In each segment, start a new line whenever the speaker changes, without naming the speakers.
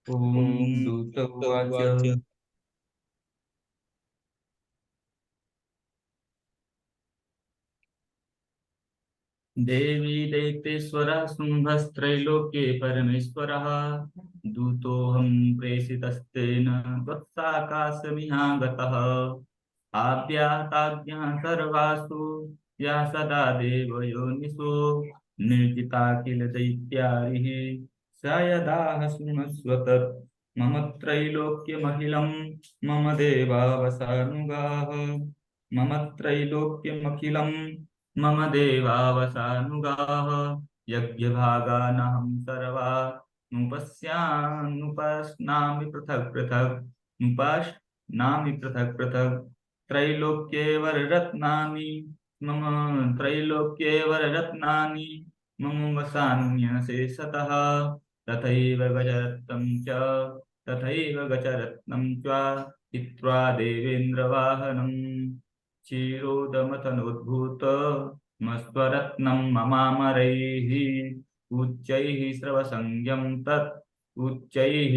ओम दूत उवाच। देवी दैत्येश्वरः शुम्भस्त्रैलोक्ये परमेश्वरः दूतोऽहं प्रेषितस्तेन त्वत्साकाशमिहागतः आव्याताज्ञा सर्वासु या सदा देवयोनिषु निर्जिता किल दैत्यारिः स यदाह शृणुष्व तत् मम त्रैलोक्यमखिलं मम देवावसानुगाः मम त्रैलोक्यमखिलं मम देवावसानुगाः यज्ञभागानहं सर्वा नुपश्यानुपश्नामि पृथक् पृथक् नुपश्नामि पृथक् पृथक् त्रैलोक्ये वररत्नानि मम त्रैलोक्ये वररत्नानि मम वसान्यशेषतः तथैव गजरत्नं च तथैव गजरत्नं च हित्वा देवेन्द्रवाहनम् क्षीरोदमथनोद्भूत मस्वरत्नं ममामरैः उच्चैः श्रवसंज्ञं तत् उच्चैः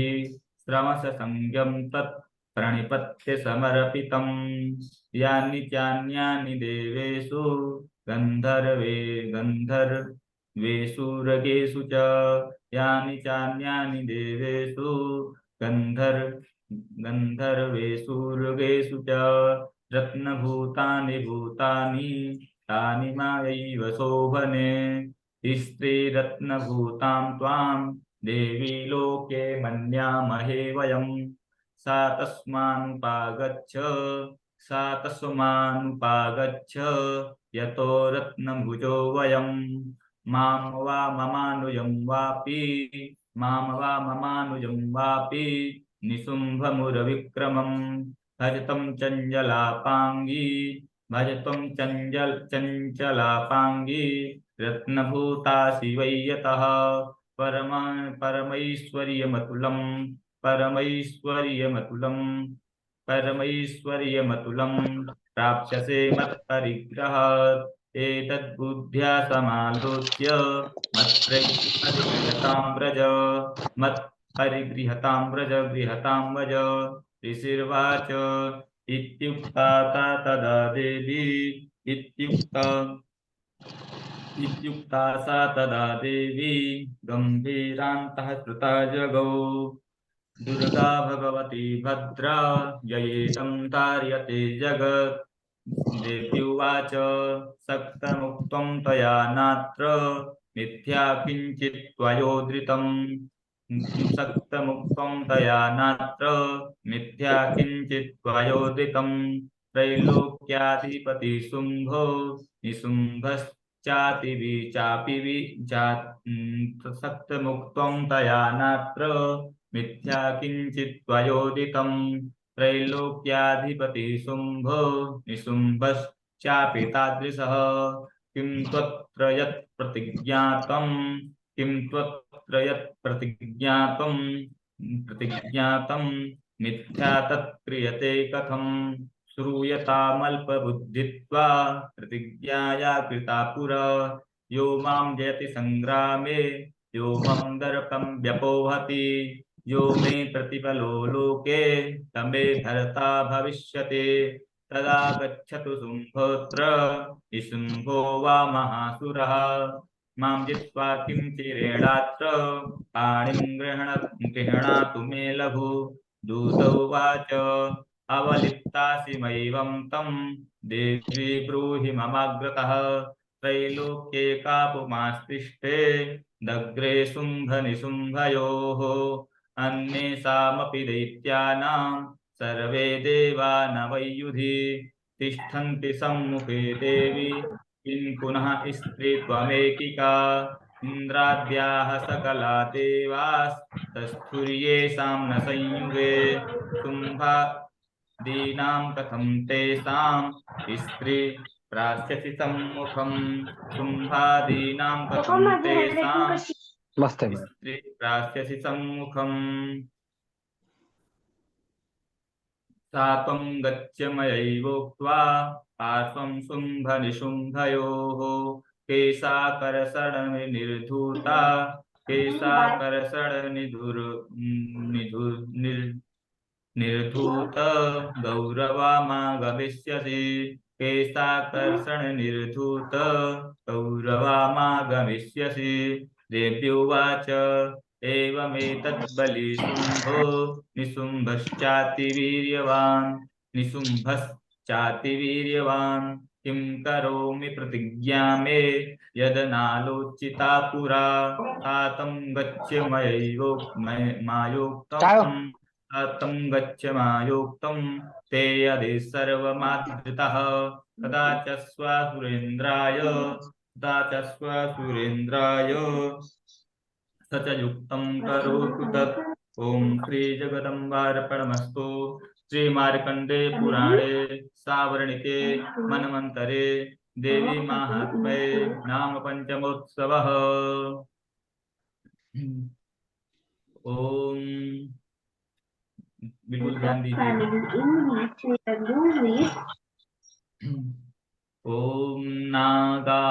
श्रवससंज्ञं तत् प्रणिपत्य समर्पितं यानि चान्यानि देवेषु गन्धर्वेषु रगेषु च यानि चान्यानि देवेषु गन्धर्वेषु रगेषु च रत्नभूतानि भूतानि तानि मायैव शोभने स्त्रीरत्नभूतां त्वां देवी लोके मन्यामहे वयम् सा तस्मानुपागच्छ सा तस्मानुपागच्छ यतो रत्नभुजो वयम् मां वा ममानुजं वापि निशुम्भमुरविक्रमम् भजतं चञ्चलापाङ्गी चञ्चलापाङ्गी रत्नभूता शिवै यतः परमैश्वर्यमतुलं परमैश्वर्यमतुलं परमैश्वर्यमतुलं प्राप्स्यसे मत्परिग्रहात् एतद्बुद्ध्या समालोच्य मत्परिगृहतां व्रज गृहतां व्रज ऋषिर्वाच इत्युक्ता सा तदा देवी इत्युक्ता इत्युक्ता सा तदा देवी गम्भीरान्तः श्रुता जगौ दुर्गा भगवती भद्रा ययेदं तार्यते जगत् देव्युवाच सक्तमुक्तं त्वया नात्र मिथ्या किञ्चित् त्वयोद्धृतम् सक्तमुक्तं तया नात्र मिथ्या किञ्चित् त्वयोदितं त्रैलोक्याधिपति शुम्भो सक्तमुक्तं तया नात्र मिथ्या किञ्चित् त्वयोदितं त्रैलोक्याधिपति शुम्भो निशुम्भश्चापि तादृशः किं त्वत्र यत् प्रतिज्ञातं किं त्वत्र यत् प्रतिज्ञातं मिथ्या तत्क्रियते कथं श्रूयतामल्पबुद्धित्वा प्रतिज्ञाया कृता पुरा यो मां जयति संग्रामे यो मम दर्पं व्यपोहति यो मे प्रतिफलो लोके तमे भरता भविष्यति तदा गच्छतु शुम्भोऽत्र निशुम्भो वा महासुरः मां जित्वा किं चिरेणात्र पाणिं गृह्णातु मे लघु दूत उवाच अवलिप्तासि मयैवं तं देवी ब्रूहि ममाग्रतः त्रैलोक्ये कापुमास्तिष्ठे दग्रे शुम्भनिशुम्भयोः अन्येषामपि दैत्यानां सर्वे देवा न वैयुधि तिष्ठन्ति सम्मुखे देवी किं पुनः स्त्री त्वमेकिका इन्द्राद्याः सकला देवास्तस्थुर्येषां न संयुगे शुम्भादीनां कथं तेषां स्त्री प्रास्यसि सम्मुखं शुम्भादीनां कथं तेषां
मस्त है।
स्त्री प्रास्यसि सम्मुखम् सा त्वं गच्छ मयैवोक्त्वा पार्श्वं शुम्भनिशुम्भयोः केशाकरसरणनिर्धूता केशाकरसरणनिधुर निधुर निर्धूत गौरवामागमिष्यसि केशाकर्षण निर्धूत गौरवामागमिष्यसि देव्युवाच एवमेतद्बलिशुम्भो निशुम्भश्चातिवीर्यवान् किं करोमि प्रतिज्ञा मे यदनालोचिता पुरा तातं गच्छ
चाय।
मायोक्तम् तं गच्छमायोक्तं ते यदि सर्वमादृतः तदा च स्वसुरेन्द्राय स च युक्तं करोतु तत् ॐ श्रीजगदम्बार्पणमस्तु श्रीमार्कण्डे पुराणे सावर्णिके मन्वन्तरे देवी माहात्म्ये नाम पंचमोत्सवः। ओम बिल्कुल ध्यान दीजिए। ओम नागाधीश्वर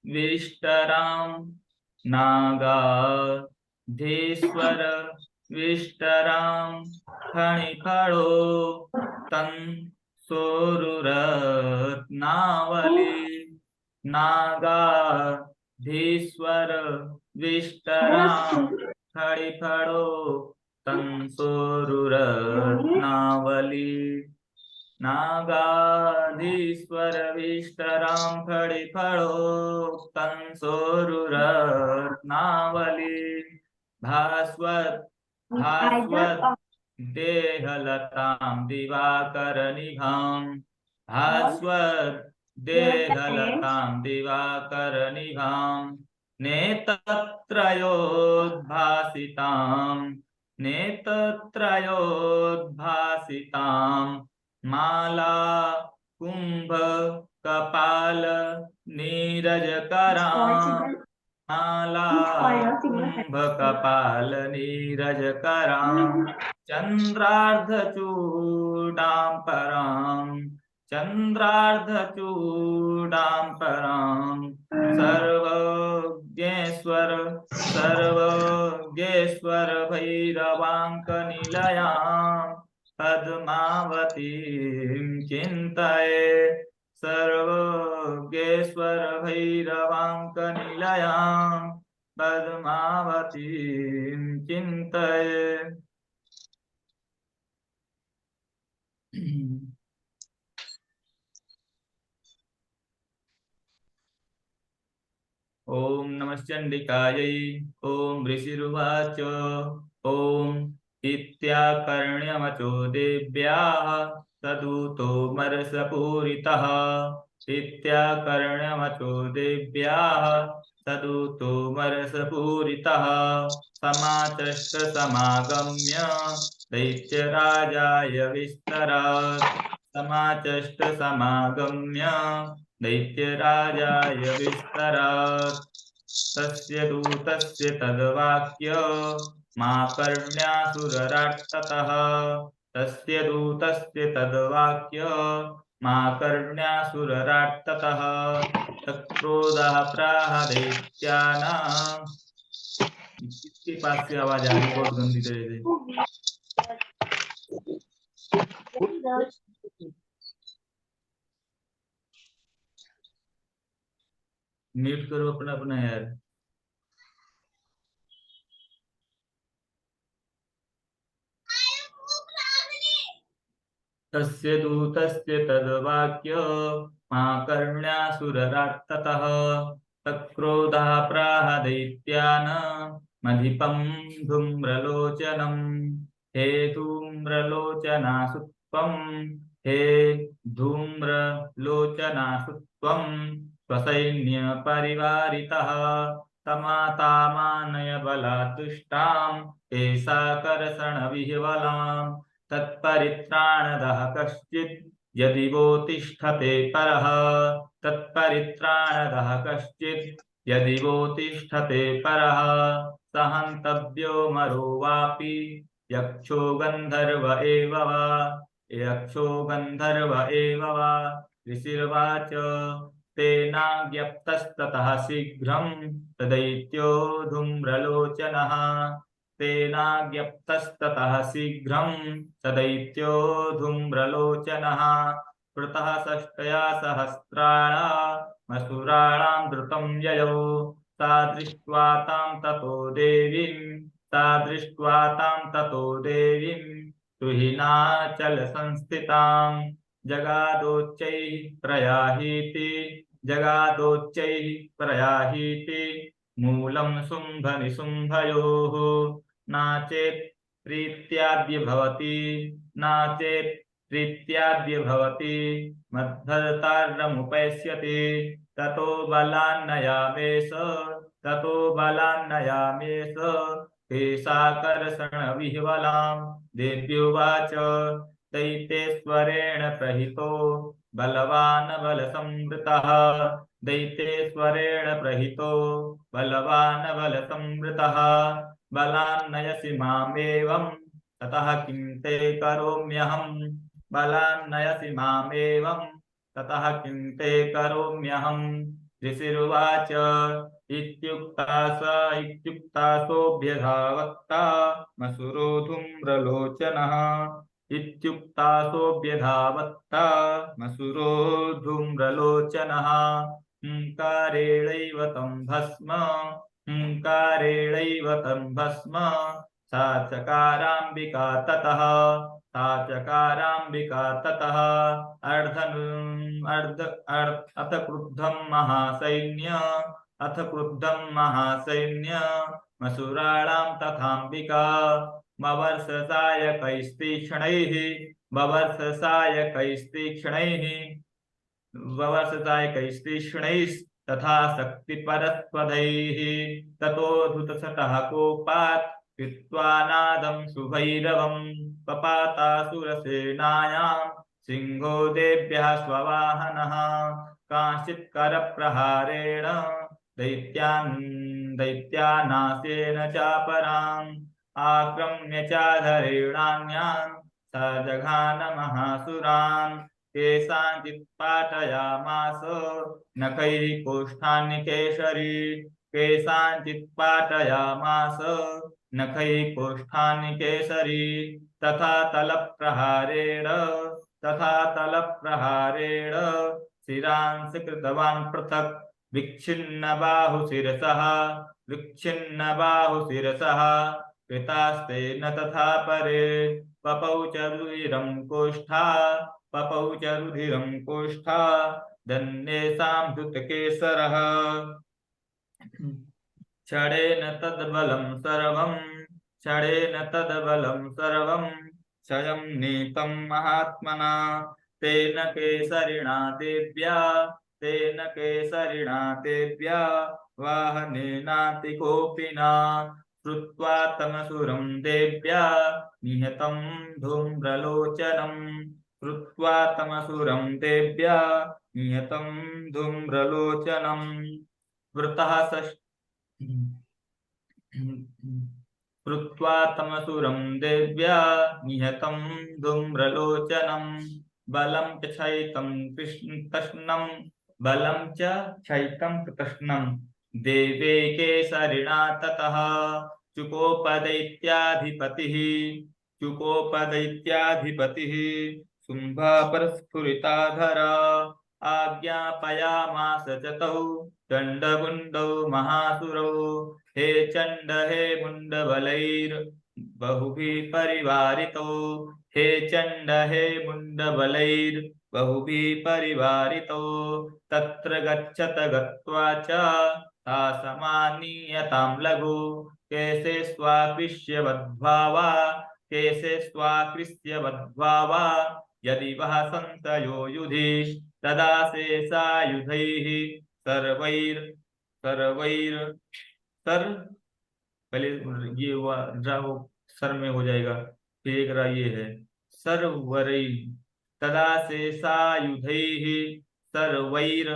विष्टराम नागाधीश्वर विष्टराम फणिफणो तन सोरुरत्नावली नागाधीश्वर विष्टराम फणिफणो तंसोरुरत्नावली नागाधीश्वर विष्टराम फणिफणोक्तं सोरुरत्नावली भास्वत देहलतां दिवाकरनिभां भास्वत देहलतां दिवाकरनिभां नेतत्रयोद्भासितां माला कुंभ कपाल नीरजकरां माला कुंभ कपाल नीरजकरां चंद्रार्धचूडां परां सर्वज्ञेश्वर भैरवाङ्कनिलयां पद्मावतीं चिन्तये सर्वज्ञेश्वर भैरवाङ्कनिलयां पद्मावतीं चिन्तये। ओम नमश्चंडिकायै। ओम ऋषिरुवाच ओम इत्याकर्ण्यमचो देव्याः तदूतो मरसपूरितः इत्याकर्ण्यमचो देव्याः तदूतो मरसपूरितः समाचष्ट समागम्य दैत्यराजाय विस्तरात् समाचष्ट समागम्य दैत्यराजाय विस्तरात् तस्य दूतस्य तद्वाक्य माकर्ण्यासुरराट्ततः तस्य दूतस्य तद्वाक्य माकर्ण्यासुरराट्ततः तक्रोधः प्राह दैत्यानां। किसके पास से आवाज आ रही है बहुत गंदी तरह से? म्यूट करो अपना अपना यार। तस्य दूतस्य तद्वाक्य माकर्ण्यासुरराट्ततः तक्रोधः प्राह दैत्यानमधिपं धूम्रलोचनम् हे धूम्रलोचनासुत्वं हे धूम्रलोचनासुत्वं स्वसैन्यपरिवारितः तमातामानय बलादुष्टां केशाकर्षणविह्वलाम् तत्परित्राणदः कश्चित् यदि वो तिष्ठते परः तत्परित्राणदः कश्चित् यदि वो तिष्ठते परः स हन्तव्यो मरो वापि यक्षो गन्धर्व एव वा यक्षो गन्धर्व एव वा ऋषिर्वाच तेनाज्ञप्तस्ततः शीघ्रं तदैत्यो धूम्रलोचनः तेनाज्ञप्तस्ततः शीघ्रं सदैत्यो धूम्रलोचनः कृतः षष्टया सहस्राणामसुराणां धृतं ययौ सा दृष्ट्वा तां ततो देवीं तुहिनाचलसंस्थितां जगादोच्चैः प्रयाहीति मूलं शुम्भनिशुम्भयोः नाचेत् प्रीत्याद्य भवति मद्भर्तारमुपैष्यति ततो बलान्नयामेष केशाकर्षणविह्वलां देव्युवाच दैतेश्वरेण प्रहितो बलवान् बलसंवृतः दैतेश्वरेण प्रहितो बलवान् बलसंवृतः बलान्नयसि मामेवं ततः किं ते करोम्यहम् बलान्नयसि मामेवं ततः किं ते करोम्यहम् ऋषिरुवाच इत्युक्ता सोऽभ्यधावत्ता मसुरो धूम्रलोचनः इत्युक्ता सोऽभ्यधावत्ता मसुरो धूम्रलोचनः हुङ्कारेणैव तं भस्म सा चकाराम्बिका ततः अथ क्रुद्धं महासैन्य मसुराणां तथाम्बिका ववर्षसायकैस्तीक्ष्णैस्तथा शक्तिपरस्पदैः ततो धृतशतः कोपात् कृत्वा नादं सुभैरवं पपातासुरसेनायां सिंहो देव्यः स्ववाहनः कांश्चित्करप्रहारेण दैत्यानाशेन चापराम् आक्रम्य चाधरेणान्यान् स जघान महासुरान् केषाञ्चित् पाटयामास नखैः कोष्ठानि केसरी तथा तलप्रहारेण शिरांसि कृतवान् पृथक् विच्छिन्नबाहुशिरसः कृतास्तेन तथा परे पपौ च रुधिरं कोष्ठा दन्येषां धृतकेसरः क्षणेन तद्बलं सर्वं क्षयं नीतं महात्मना तेन केसरिणा देव्या वाहनेनातिकोपिना श्रुत्वा तमसुरं देव्या निहतं धूम्रलोचनं कृत्वा तमसुरं देव्या निहतं धूम्रलोचनं बलं च क्षैतं कृतस्नं देवे केसरिणा ततः चुकोपदैत्याधिपतिः शुम्भापरस्फुरिताधरा आज्ञापयामास च तौ चण्डमुण्डौ महासुरौ हे चण्ड हे मुण्डबलैर्बहुभिः परिवारितौ तत्र गच्छत गत्वा च सा समानीयतां लघु केशे स्वाकृष्यवद्भावा यदि वः संशयो युधि तदा शेषायुधैः पहले ये सर में हो जाएगा, फिर एक ये है सर्वरैः तदा शेषायुधैः सर्वैर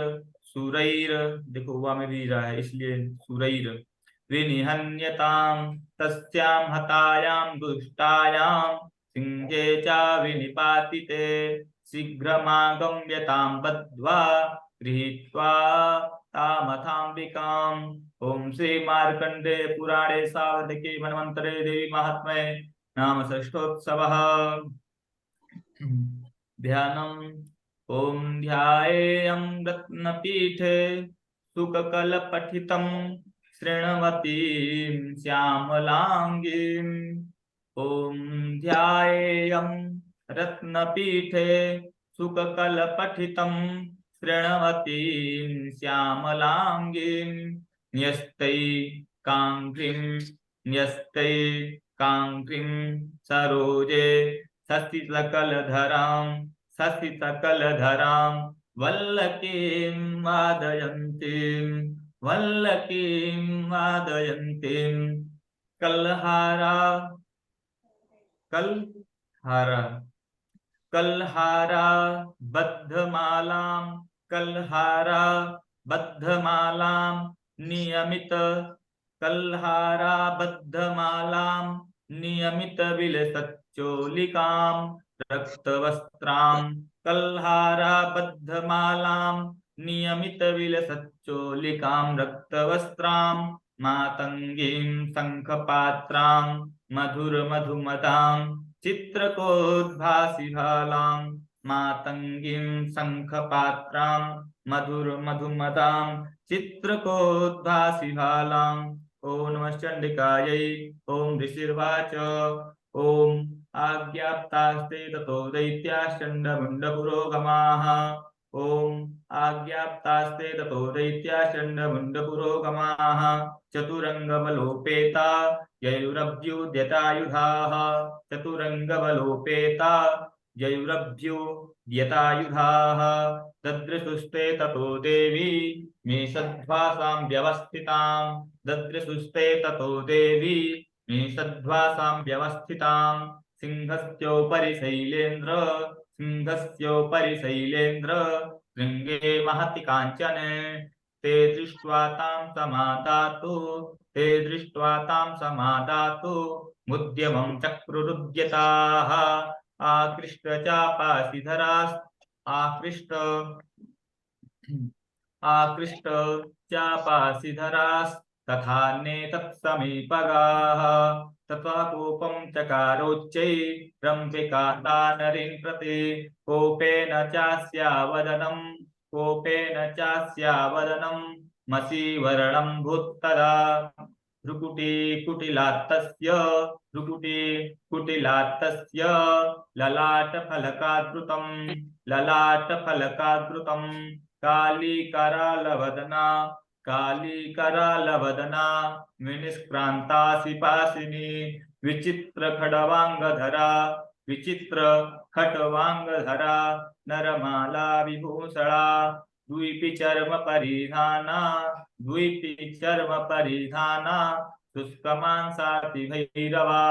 सुरैर, देखो हुआ में भी रहा है इसलिए सुरैर, विनिहन्यताम् तस्यां हतायां दुष्टायां सिंहे च विनिपातिते शीघ्रमागम्यतां बद्ध्वा गृहीत्वा तामथाम्बिकाम्। ओम श्री मार्कंडे पुराणे सावर्णिके मन्वन्तरे देवी महात्म्ये नाम षष्ठोत्सवः। ध्यानम्। ओम ध्यायेयं रत्नपीठे सुककलपठितं शृण्वतीं श्यामलांगीं। ओम ध्यायेयं रत्नपीठे सुककलपठितं शृण्वतीं श्यामलांगीं। न्यस्तै काङ्क्षीं न्यस्तै काङ्क्षीं सरोजे शशिसकलधरां शशिसकलधरां वल्लकीं वादयन्तीं वल्लकीं वादयन्तीं कल्हारा कल्हारा कल्हारा बद्धमालां कल्हारा बद्धमालां नियमित कल्हारा बद्धमालां नियमित विलसच्चोलिकां रक्तवस्त्रां कल्हारा बद्धमालां नियमित विलसच्चोलिकां रक्तवस्त्रां मातंगीं शंखपात्रां मधुरमधुमतां चित्रकोद्भासिभालां मातंगीं शंखपात्रां मधुरमधुमतां चित्रकोद्भासिभालां। ओम नमः चंडिकायै। ओम ऋषिर्वाच ओम आज्ञाप्तास्ते ततो दैत्याश्चण्डमुण्डपुरोगमाः। ओम आज्ञाप्तास्ते ततो दैत्याश्चण्डमुण्डपुरोगमाः चतुरङ्गबलोपेता ययुरभ्युद्यतायुधाः चतुरङ्गबलोपेता ययुरभ्युद्यतायुधाः ददृशुस्ते ततो देवी मेषध्वासां व्यवस्थितां ददृशुस्ते ततो देवी मेषध्वासां व्यवस्थितां सिंहस्योपरि शैलेन्द्र शृङ्गे महति काञ्चने ते दृष्ट्वा तां समादातु ते दृष्ट्वा तां समादातु मुद्यमं चक्रुरुद्यताः आकृष्टचापासिधरास् आकृष्ट आकृष्ट चापासिधरास् तथान्ये तत्समीपगाः तथा कोपं चकारोच्चै रम्भिकाता नरीं प्रति कोपेन चास्यावदनं मसीवर्णं भूत्तदा भ्रुकुटी कुटिलात्तस्य ललाटफलकाद्रुतं कालीकरालवदना विनिष्क्रान्तासिपासिनी विचित्र खट्वांगधरा नरमाला विभूषणा द्वीपी चर्म परिधाना शुष्कमांसाति भैरवा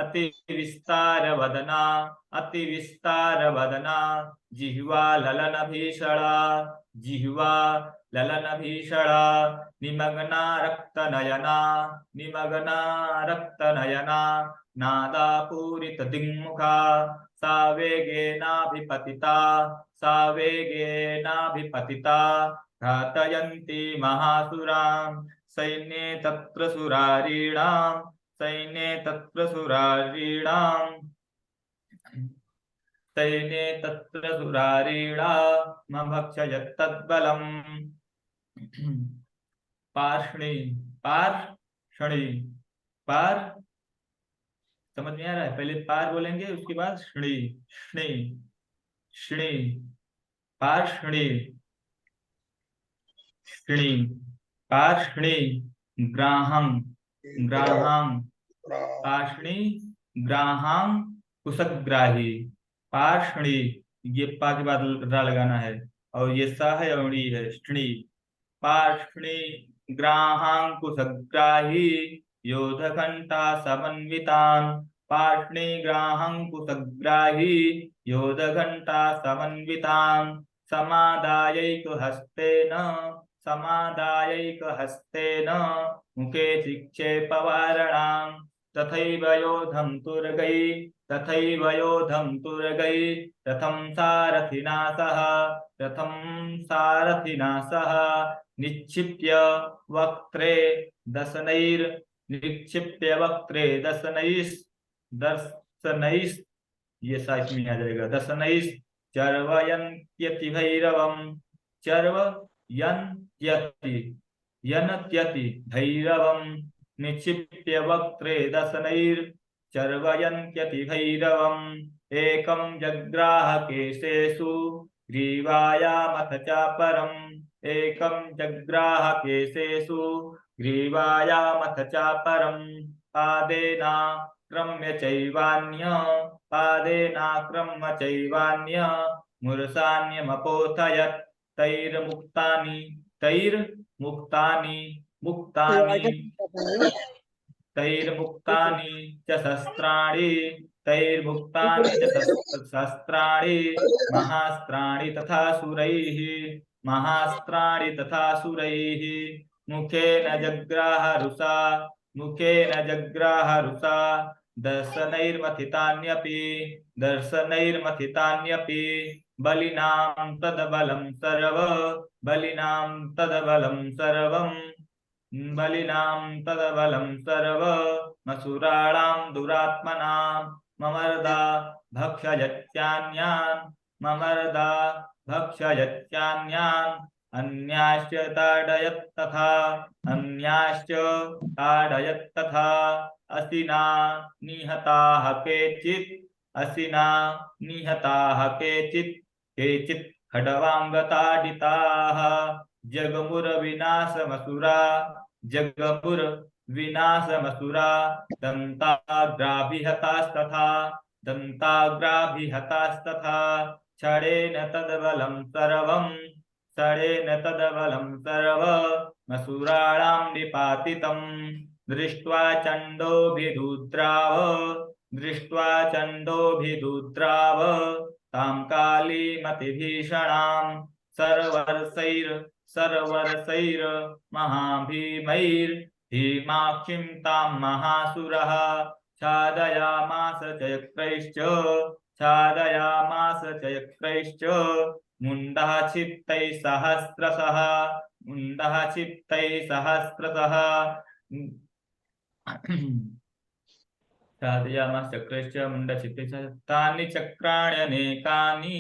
अति विस्तार वदना जिह्वा ललन भीषणा निमग्ना रक्तनयना नादापूरित दिङ्मुखा सा वेगेनाभिपतिता घातयन्ती महासुरां सैन्ये तत्र सुरारीणामभक्षयत्तद्बलम्। पार्ष्णी पार समझ में आ रहा है? पहले पार बोलेंगे उसके बाद श्णी श्णी पार्ष्णी ग्राहं पार्ष्णी ग्राहं कुशग्राही पार्ष्णी ये पा के बाद रा लगाना है और ये सा है अवणी है श्णी पार्ष्णी ग्राहं कुशग्राही योधघंटा समन्वितान् पार्ष्णी ग्राहं कुशग्राही योधघण्टा समन्वितां समादायैकहस्तेन समादायैकहस्तेन मुखे चिक्षेपवारणां तथैव योधं तुरगै रथं सारथिना सह निक्षिप्य वक्त्रे दशनैर् निक्षिप्य वक्त्रे दर्शनैस् ये साइज में आ जाएगा। दशनैस् चर्वयन्त्यति भैरवं चर्वयन्त्यति यनत्यति भैरवं निक्षिप्य वक्त्रे दशनैर्चर्वयन्त्यति भैरवम् एकं जग्राह केशेषु ग्रीवायामथ चापरम् एकं जग्राह केशेषु ग्रीवायामथ चापरम् पादेनाक्रम्य चैवान्य मूर्धान्यमपोथयत् तैर्मुक्तानि च शस्त्राणि महास्त्राणि तथा सुरैः मुखेन जग्राह रुषा दर्शनैर्मथितान्यपि बलिनां तद्बलं सर्व मसुराणां दुरात्मनां ममर्दा भक्षयत्यान्यान् अन्याश्च ताडयत्तथा असिना निहताः केचित् खड्वाङ्गताडिताः जगमुरविनाशमसुरा दन्ताग्राभिहतास्तथा षडेन तद्बलं सर्व मसुराणां निपातितं दृष्ट्वा चण्डोभिरुद्राव तां कालीमतिभीषणां सर्वर्षैर्महाभीमैर्भीमाक्षीं तां महासुरः छादयामास च यक्रैश्च मुण्डः क्षिप्तैः सहस्रशः छादयामास चक्रैश्च मुण्डक्षिप्तैः तानि चक्राण्यनेकानि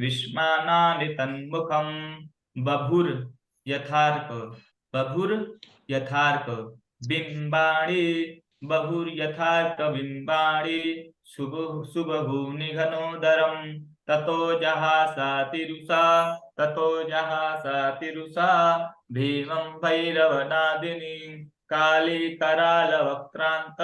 विस्मानानि तन्मुखं बभुर् यथार्क बिम्बाणि शुभभूनिघनोदरं ततो जहासातिरुषा भीमं भैरवनादिनी कालीकरालवक्त्रान्त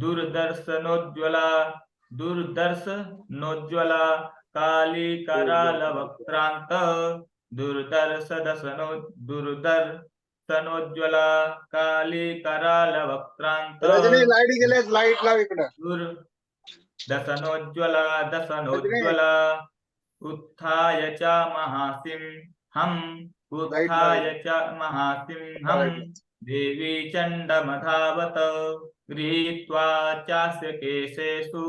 दुर्दर्शनोज्ज्वला कालीकरालवक्त्रान्त दुर्दर्शनोज्ज्वला कालीकरालवक्त्रान्त
रजनी लाईट गेल्यास लाईट लाव इकडं
दशनोज्ज्वला उत्थाय च महासिंहं देवी चण्डमधावत गृहीत्वा चास्य केशेषु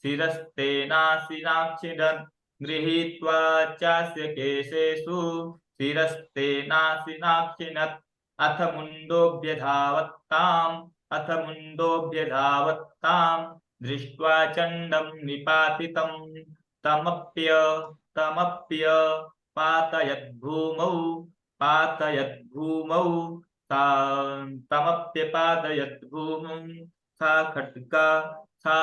शिरस्तेनासिनाक्षिणत् अथ मुण्डोऽभ्यधावत्तां दृष्ट्वा चण्डं निपातितं तमप्य पातयद्भूमौ सा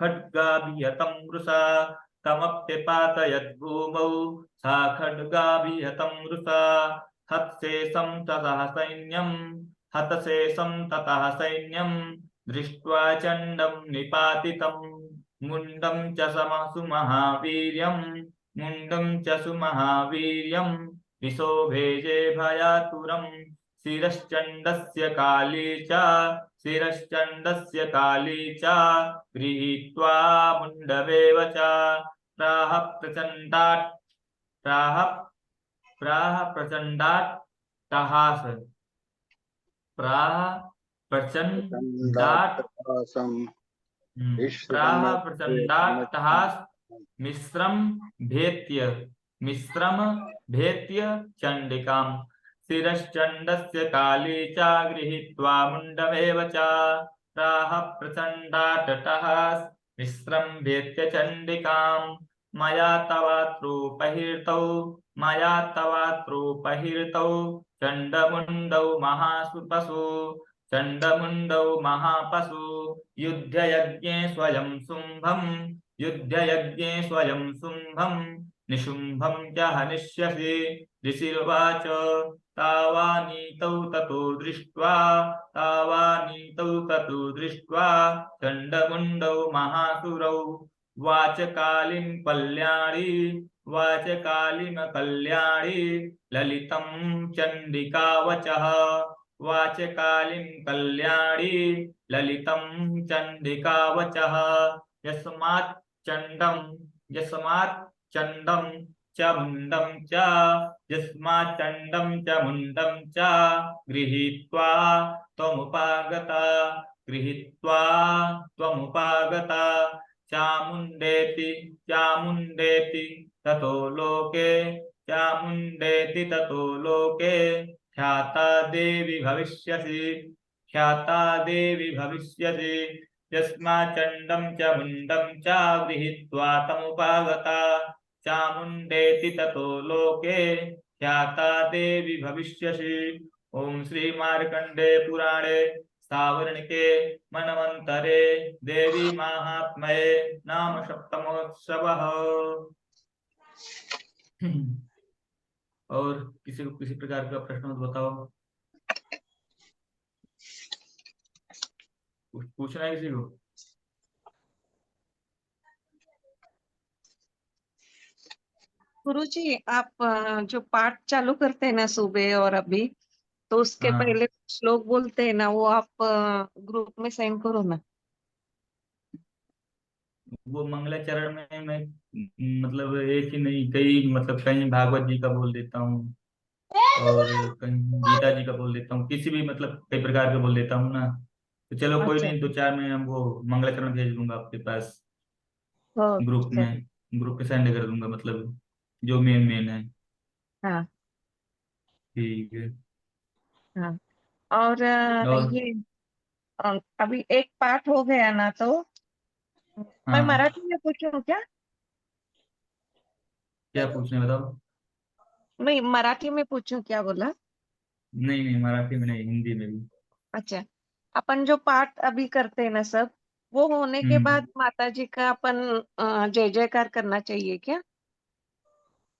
खड्गाभिहतं वृषा तमप्यपातयद्भूमौ सा खड्गाभिहतं वृषा हतशेषं ततः सैन्यं दृष्ट्वा चण्डं निपातितं मुण्डं च सुमहावीर्यं दिशो भेजे भयातुरम् शिरश्चण्डस्य काली च शिरश्चण्डस्य काली च गृहीत्वा मुण्डमेव च प्राह प्रचण्डात् प्राह प्राह प्रचण्डाट्टहास प्राह प्रचण्डाट्
प्रचंडाट्टहासं
प्राह
विश्रमभेदमजम्
प्रचण्डाट्टहास मिश्रम भेत्य मिश्रम भेत्य चंडिकां शिरश्चण्डस्य काली च गृहीत्वा मुण्डमेव च प्राह प्रचण्डाट्टहास मिश्रम भेत्य चंडिकां मया तवात्रोपहीर्तौ चण्डमुण्डौ महासुपसु चण्डमुण्डौ महापशु युद्धयज्ञे स्वयं शुम्भं निशुम्भं च हनिष्यसि ऋषिर्वाच तावानीतौ ततो दृष्ट्वा चण्डमुण्डौ महासुरौ वाचकालिं कल्याणी ललितं चण्डिका वचः वाचकालिं कल्याणी ललितं चण्डिका वचः यस्मात् चण्डं च मुण्डं च गृहीत्वा त्वमुपागता चामुण्डेति ततो लोके ख्याता देवी भविष्यसि यस्माच्चण्डं च मुण्डं च गृहीत्वा तमुपागता चामुण्डेति ततो लोके ख्याता देवी भविष्यसि। ओम श्री मार्कंडे पुराणे सावर्णिके मनवंतरे देवी महात्म्ये नाम सप्तमोत्सवः। और किसी को किसी प्रकार का प्रश्न हो तो बताओ, कुछ पूछना है किसी को?
गुरुजी, आप जो पाठ चालू करते हैं ना सुबह और अभी, तो उसके
हाँ,
पहले श्लोक बोलते हैं ना, वो आप ग्रुप में सेंड करो ना।
वो मंगलाचरण में मैं मतलब एक ही नहीं, कई मतलब कहीं भागवत जी का बोल देता हूँ और कहीं गीता जी का बोल देता हूँ, किसी भी मतलब कई प्रकार के बोल देता हूँ ना। तो चलो कोई
अच्छा।
नहीं, दो चार में हम वो मंगलाचरण भेज दूंगा आपके पास ग्रुप
ओके।
में, ग्रुप पे सेंड कर दूंगा, मतलब जो मेन मेन है।
हाँ
ठीक है।
हाँ। और
और
ये अभी एक पाठ हो गया ना, तो मैं
हाँ,
मराठी में पूछूं क्या?
क्या पूछने बताओ?
मैं मराठी में पूछूं क्या बोला?
नहीं नहीं, मराठी में नहीं, हिंदी में भी।
अच्छा। अपन जो पाठ अभी करते हैं ना सब, वो होने के
हम्म
बाद माता जी का अपन जय जयकार करना चाहिए क्या?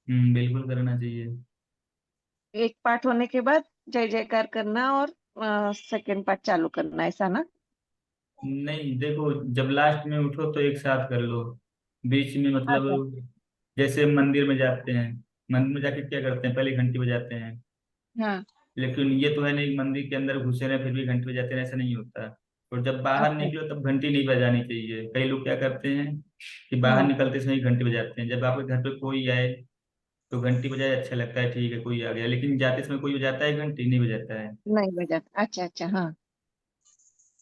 बिल्कुल करना चाहिए।
एक पाठ होने के बाद जय जयकार करना और सेकंड पार्ट चालू करना, ऐसा ना?
नहीं देखो, जब लास्ट में उठो तो एक साथ कर लो, बीच में
अच्छा।
मतलब जैसे मंदिर में जाते हैं, मंदिर में जाके क्या करते हैं, पहले घंटी बजाते हैं।
हाँ।
लेकिन ये तो है नहीं, मंदिर के अंदर घुसे रहे फिर भी घंटी बजाते हैं, ऐसा नहीं होता। और जब बाहर
अच्छा।
निकलो तब घंटी नहीं बजानी चाहिए। कई लोग क्या करते हैं कि बाहर
हम्म।
निकलते समय घंटी बजाते हैं। जब आपके घर पे कोई आए तो घंटी बजाए, अच्छा लगता है, ठीक है कोई आ गया, लेकिन जाते समय कोई बजाता है घंटी? नहीं बजाता है।
नहीं बजाता, अच्छा अच्छा, हाँ।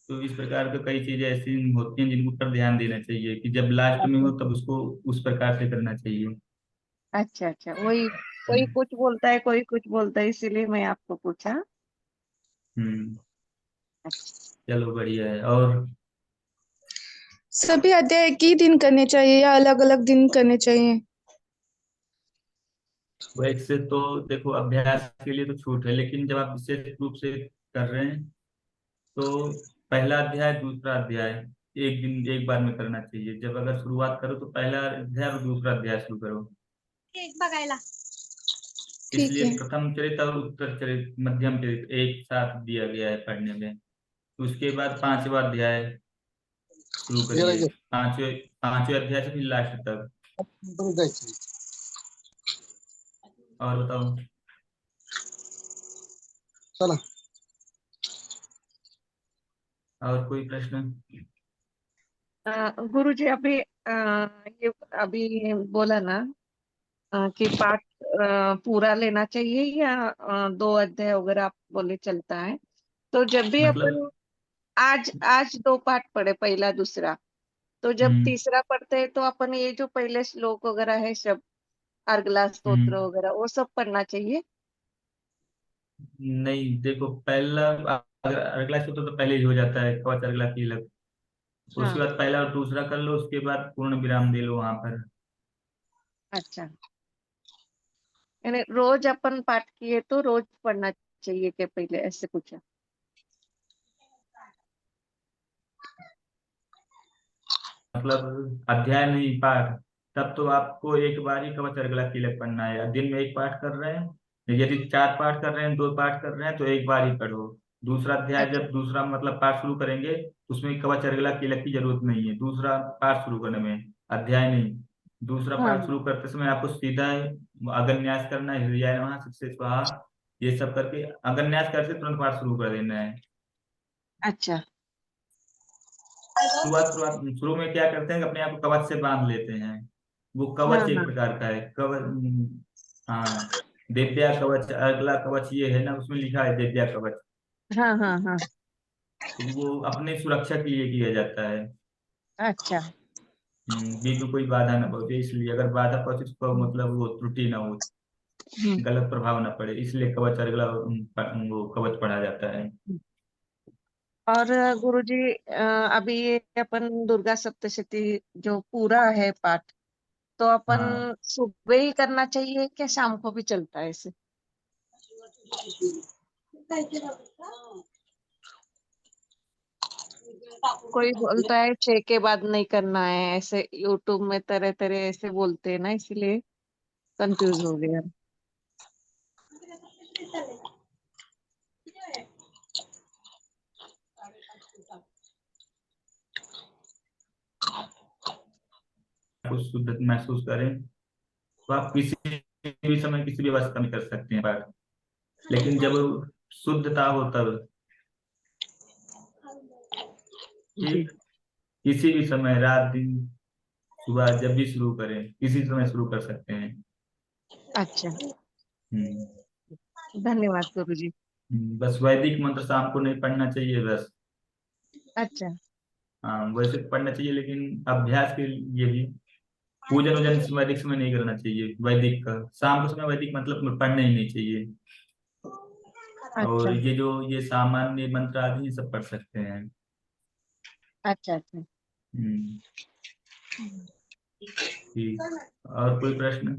तो इस प्रकार के कई चीजें ऐसी होती हैं जिनको पर ध्यान देना चाहिए कि जब लास्ट में
अच्छा
हो तब उसको उस प्रकार से करना चाहिए।
अच्छा अच्छा, वही कोई कुछ बोलता है, कोई कुछ बोलता है, इसीलिए मैं आपको पूछा।
हम्म
अच्छा।
चलो बढ़िया है। और
सभी अध्याय एक ही दिन करने चाहिए या अलग अलग दिन करने चाहिए?
वैसे तो देखो, अभ्यास के लिए तो छूट है, लेकिन जब आप विशेष रूप से कर रहे हैं तो पहला अध्याय दूसरा अध्याय एक दिन एक बार में करना चाहिए। जब अगर शुरुआत करो तो पहला अध्याय और दूसरा अध्याय शुरू करो।
एक बघायला।
ठीक
इसलिए
है।
प्रथम चरित्र और उत्तर चरित्र, मध्यम चरित्र एक साथ दिया गया है पढ़ने में। उसके बाद पांचवा अध्याय शुरू
जरा
करिए, पांचवें पांचवें अध्याय से फिर लास्ट तक।
जायचं
और बताओ।
चला
और कोई प्रश्न?
गुरुजी अभी ये अभी बोला ना कि पाठ पूरा लेना चाहिए या 2 अध्याय वगैरह आप बोले चलता है। तो जब भी
मतलब
अपन आज आज 2 पाठ पढ़े, पहला दूसरा, तो जब
हम्म
तीसरा पढ़ते हैं तो अपन ये जो पहले श्लोक वगैरह है सब, अर्गला स्तोत्र
हम्म
वगैरह, वो सब पढ़ना चाहिए।
नहीं, देखो पहला, अगर अगला सूत्र तो पहले ही हो जाता है, कवच अगला कीलक। उसके
हाँ।
बाद पहला और दूसरा कर लो, उसके बाद पूर्ण विराम दे लो वहां पर।
अच्छा, यानी रोज अपन पाठ किए तो रोज पढ़ना चाहिए क्या पहले, ऐसे पूछा।
मतलब अध्याय नहीं, पाठ। तब तो आपको एक बार ही कवच अर्गला कीलक पढ़ना है। दिन में एक पाठ कर रहे हैं, यदि 4 पाठ कर रहे हैं, 2 पाठ कर रहे हैं, तो एक बार ही पढ़ो। दूसरा अध्याय
अच्छा।
जब दूसरा मतलब पाठ शुरू करेंगे, उसमें कवच अर्गला कीलक की जरूरत नहीं है दूसरा पाठ शुरू करने में, अध्याय नहीं। दूसरा
हाँ
पाठ
हाँ।
शुरू करते समय आपको सीधा अगन्यास करना है, हृदय नमः, सबसे स्वाहा, ये सब करके अगन्यास करके तुरंत पाठ शुरू कर देना है।
अच्छा।
शुरुआत शुरू में क्या करते हैं कि अपने आप को कवच से बांध लेते हैं। वो
हाँ
कवच एक
हाँ
प्रकार का है, कवच। हाँ, दिव्या कवच, अगला कवच ये है ना, उसमें लिखा है दिव्या कवच।
हाँ हाँ हाँ।
तो वो अपने सुरक्षा के लिए किया जाता है।
अच्छा।
बीच में कोई बाधा ना पहुंचे, इसलिए अगर बाधा पहुंचे तो मतलब वो त्रुटि ना हो,
हम्म।
गलत प्रभाव ना पड़े, इसलिए कवच अगला वो कवच पढ़ा जाता है।
और गुरुजी अभी ये अपन दुर्गा सप्तशती जो पूरा है पाठ, तो अपन
हाँ,
सुबह ही करना चाहिए क्या शाम को भी चलता है ऐसे। कोई बोलता है 6 के बाद नहीं करना है, ऐसे यूट्यूब में तरह तरह ऐसे बोलते हैं ना, इसीलिए कंफ्यूज हो गया।
कुछ शुद्ध महसूस करें तो आप किसी भी समय किसी भी अवस्था में कर सकते हैं पाठ। लेकिन जब शुद्धता हो तब,
जी।
ठीक, किसी भी समय, रात दिन, सुबह, जब भी शुरू करें किसी समय शुरू कर सकते हैं।
अच्छा,
हम्म
धन्यवाद गुरुजी।
बस वैदिक मंत्र शाम को नहीं पढ़ना चाहिए बस।
अच्छा।
हाँ, वैसे तो पढ़ना चाहिए लेकिन अभ्यास के लिए भी, पूजन वूजन वैदिक समय नहीं करना चाहिए। वैदिक का शाम के समय वैदिक मतलब पढ़ना ही नहीं चाहिए। और
अच्छा।
ये सामान्य मंत्र आदि ये सब पढ़ सकते हैं।
अच्छा। अच्छा।
हम्म ठीक। और कोई प्रश्न?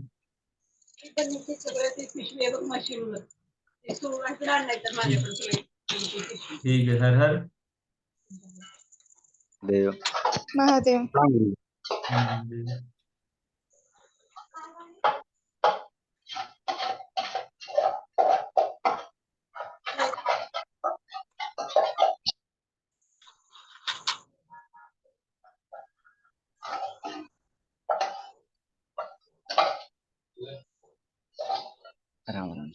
ठीक, ठीक है, हर हर
देव
महादेव।
महादेव।
राम राम।